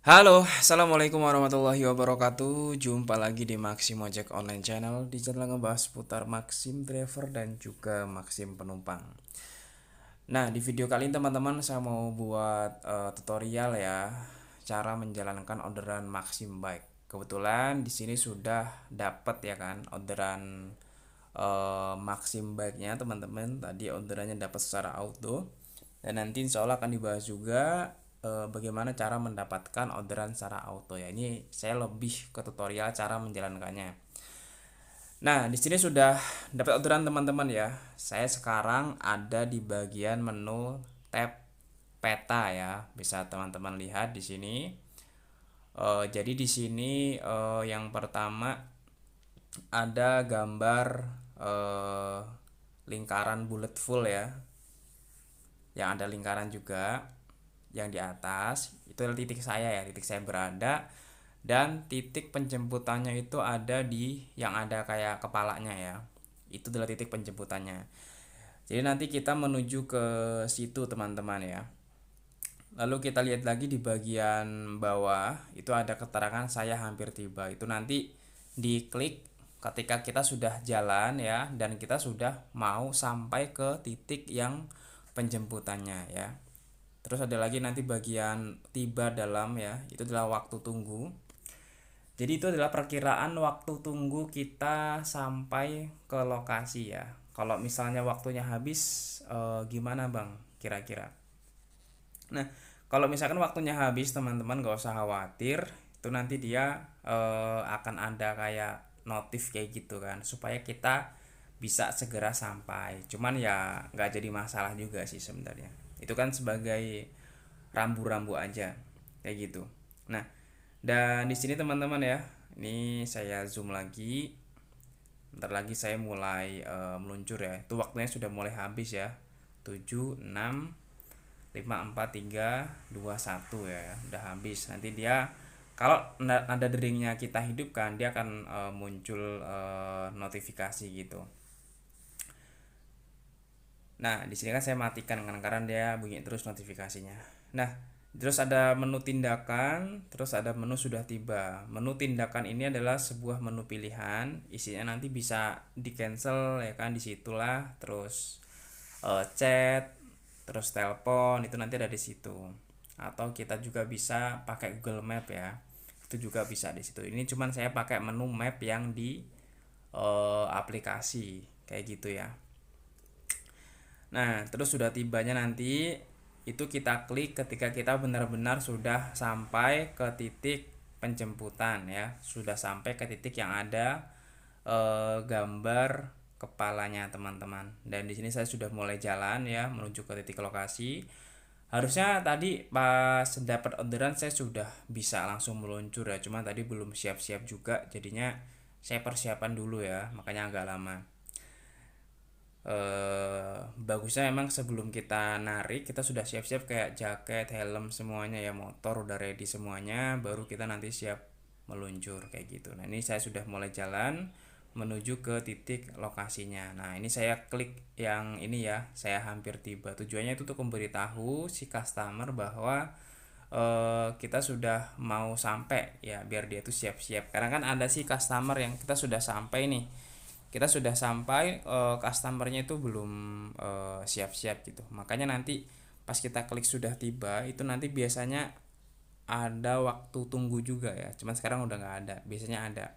Halo, assalamualaikum warahmatullahi wabarakatuh. Jumpa lagi di Maxim Ojek Online Channel. Di channel ngebahas seputar Maxim driver dan juga Maxim penumpang. Nah, di video kali ini teman-teman saya mau buat tutorial ya, cara menjalankan orderan Maxim Bike. Kebetulan di sini sudah dapat ya kan orderan Maxim Bike-nya teman-teman. Tadi orderannya dapat secara auto. Dan nanti insya Allah akan dibahas juga bagaimana cara mendapatkan orderan secara auto ya. Ini saya lebih ke tutorial cara menjalankannya. Nah, di sini sudah dapat orderan teman-teman ya. Saya sekarang ada di bagian menu tab peta ya. Bisa teman-teman lihat di sini. Jadi di sini yang pertama ada gambar eh, lingkaran bullet full ya. Yang ada lingkaran juga yang di atas itu adalah titik saya ya, titik saya berada, dan titik penjemputannya itu ada di yang ada kayak kepalanya ya, itu adalah titik penjemputannya. Jadi nanti kita menuju ke situ teman-teman ya. Lalu kita lihat lagi di bagian bawah itu ada keterangan saya hampir tiba, itu nanti diklik ketika kita sudah jalan ya, dan kita sudah mau sampai ke titik yang penjemputannya ya. Terus ada lagi nanti bagian tiba dalam ya, itu adalah waktu tunggu. Jadi itu adalah perkiraan waktu tunggu kita sampai ke lokasi ya. Kalau misalnya waktunya habis, gimana bang kira-kira? Nah, kalau misalkan waktunya habis teman-teman gak usah khawatir, itu nanti dia akan ada kayak notif kayak gitu kan, supaya kita bisa segera sampai. Cuman ya nggak jadi masalah juga sih sebenarnya. Itu kan sebagai rambu-rambu aja kayak gitu. Nah, dan di sini teman-teman ya, ini saya zoom lagi. Bentar lagi saya mulai meluncur ya. Itu waktunya sudah mulai habis ya. 7 6 5 4 3 2 1 ya. Udah habis. Nanti dia kalau nada deringnya kita hidupkan, dia akan muncul notifikasi gitu. Nah, di sini kan saya matikan kan karena dia bunyi terus notifikasinya. Nah, terus ada menu tindakan, terus ada menu sudah tiba. Menu tindakan ini adalah sebuah menu pilihan, isinya nanti bisa di cancel ya kan, disitulah. Terus chat, terus telepon itu nanti ada di situ. Atau kita juga bisa pakai Google Map ya, itu juga bisa di situ. Ini cuman saya pakai menu map yang di aplikasi kayak gitu ya. Nah, terus sudah tibanya nanti itu kita klik ketika kita benar-benar sudah sampai ke titik penjemputan ya, sudah sampai ke titik yang ada gambar kepalanya teman-teman. Dan di sini saya sudah mulai jalan ya menuju ke titik lokasi. Harusnya tadi pas dapat orderan saya sudah bisa langsung meluncur ya, cuma tadi belum siap-siap juga, jadinya saya persiapan dulu ya, makanya agak lama. Bagusnya memang sebelum kita narik kita sudah siap-siap kayak jaket, helm semuanya ya, motor udah ready semuanya, baru kita nanti siap meluncur kayak gitu. Nah, ini saya sudah mulai jalan menuju ke titik lokasinya. Nah, ini saya klik yang ini ya, saya hampir tiba. Tujuannya itu untuk memberitahu si customer bahwa kita sudah mau sampai ya, biar dia tuh siap-siap. Karena kan ada si customer yang kita sudah sampai nih, kita sudah sampai, customernya itu belum siap-siap gitu, makanya nanti pas kita klik sudah tiba itu nanti biasanya ada waktu tunggu juga ya, cuman sekarang udah nggak ada, biasanya ada.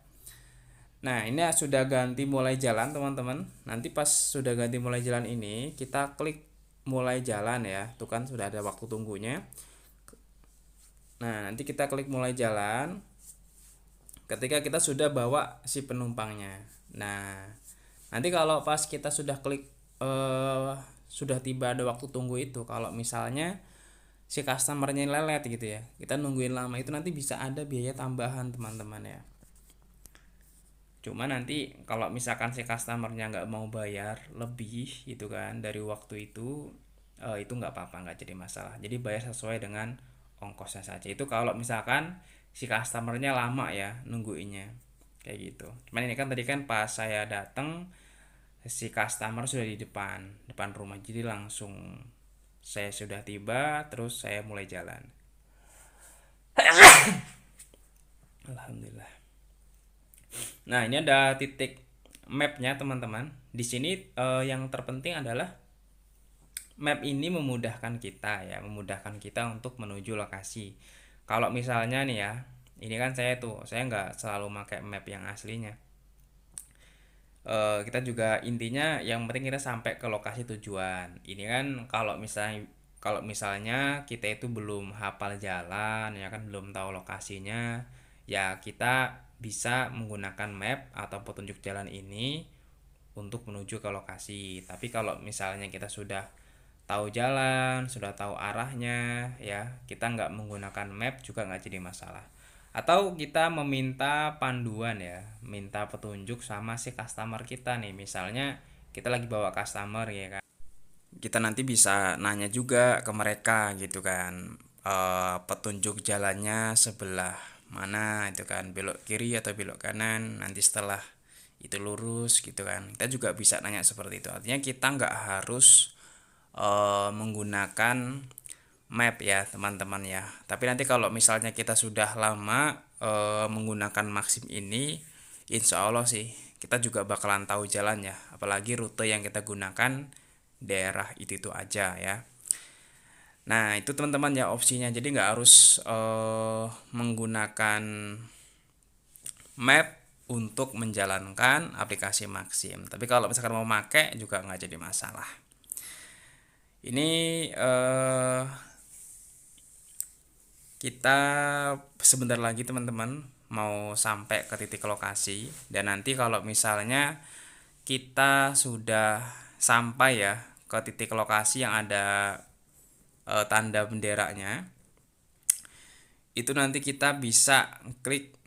Nah, ini sudah ganti mulai jalan teman-teman, nanti pas sudah ganti mulai jalan ini kita klik mulai jalan ya, tuh kan sudah ada waktu tunggunya. Nah, nanti kita klik mulai jalan ketika kita sudah bawa si penumpangnya. Nah, nanti kalau pas kita sudah klik eh, sudah tiba ada waktu tunggu itu, kalau misalnya si customernya lelet gitu ya, kita nungguin lama, itu nanti bisa ada biaya tambahan teman-teman ya. Cuma nanti kalau misalkan si customernya nggak mau bayar lebih gitu kan dari waktu itu nggak apa-apa, nggak jadi masalah. Jadi bayar sesuai dengan ongkosnya saja. Itu kalau misalkan si customernya lama ya nungguinnya kayak gitu. Cuman ini kan tadi kan pas saya datang si customer sudah di depan depan rumah, jadi langsung saya sudah tiba terus saya mulai jalan. Nah, ini ada titik mapnya teman-teman. Di sini yang terpenting adalah map ini memudahkan kita ya, memudahkan kita untuk menuju lokasi. Kalau misalnya nih ya, ini kan saya nggak selalu pakai map yang aslinya. Kita juga intinya yang penting kita sampai ke lokasi tujuan. Ini kan kalau misalnya kita itu belum hafal jalan ya kan, belum tahu lokasinya, ya kita bisa menggunakan map atau petunjuk jalan ini untuk menuju ke lokasi. Tapi kalau misalnya kita sudah tahu jalan, sudah tahu arahnya, ya kita nggak menggunakan map juga nggak jadi masalah. Atau kita meminta panduan ya, minta petunjuk sama si customer kita nih. Misalnya kita lagi bawa customer ya kan. Kita nanti bisa nanya juga ke mereka gitu kan. Petunjuk jalannya sebelah mana itu kan, belok kiri atau belok kanan, nanti setelah itu lurus gitu kan. Kita juga bisa nanya seperti itu. Artinya kita nggak harus menggunakan map ya teman-teman ya. Tapi nanti kalau misalnya kita sudah lama menggunakan Maxim ini, insya Allah sih kita juga bakalan tahu jalan ya. Apalagi rute yang kita gunakan daerah itu aja ya. Nah itu teman-teman ya opsinya. Jadi nggak harus menggunakan map untuk menjalankan aplikasi Maxim. Tapi kalau misalkan mau pakai juga nggak jadi masalah. Ini kita sebentar lagi teman-teman mau sampai ke titik lokasi, dan nanti kalau misalnya kita sudah sampai ya ke titik lokasi yang ada tanda benderanya, itu nanti kita bisa klik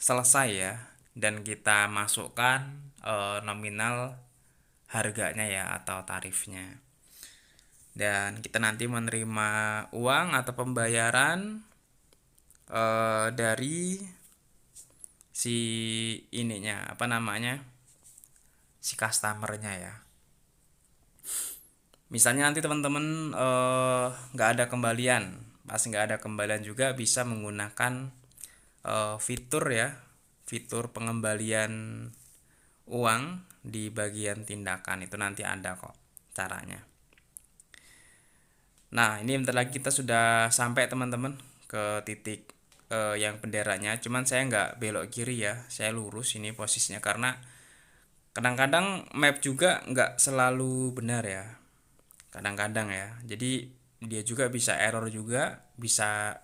selesai ya, dan kita masukkan nominal harganya ya atau tarifnya. Dan kita nanti menerima uang atau pembayaran dari si ininya apa namanya, si customernya ya. Misalnya nanti teman-teman nggak ada kembalian, pas nggak ada kembalian juga bisa menggunakan fitur ya, fitur pengembalian uang di bagian tindakan, itu nanti ada kok caranya. Nah ini bentar lagi kita sudah sampai teman-teman ke titik yang benderanya, cuman saya nggak belok kiri ya, saya lurus ini posisinya karena kadang-kadang map juga nggak selalu benar ya, kadang-kadang ya, jadi dia juga bisa error juga, bisa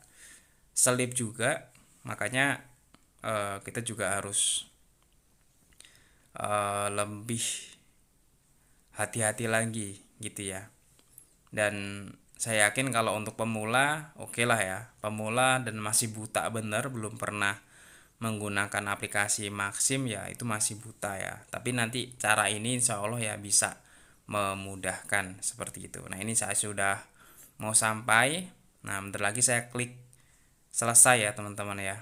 selip juga, makanya kita juga harus lebih hati-hati lagi gitu ya. Dan saya yakin kalau untuk pemula oke lah ya, pemula dan masih buta bener, belum pernah menggunakan aplikasi Maxim ya, itu masih buta ya. Tapi nanti cara ini insya Allah ya bisa memudahkan seperti itu. Nah ini saya sudah mau sampai. Nah bentar lagi saya klik selesai ya teman-teman ya.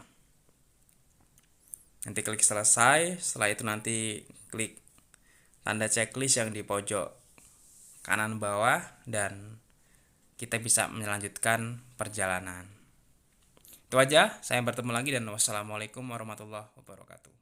Nanti klik selesai, setelah itu nanti klik tanda checklist yang di pojok kanan bawah, dan kita bisa melanjutkan perjalanan. Itu aja, saya bertemu lagi dan wassalamualaikum warahmatullahi wabarakatuh.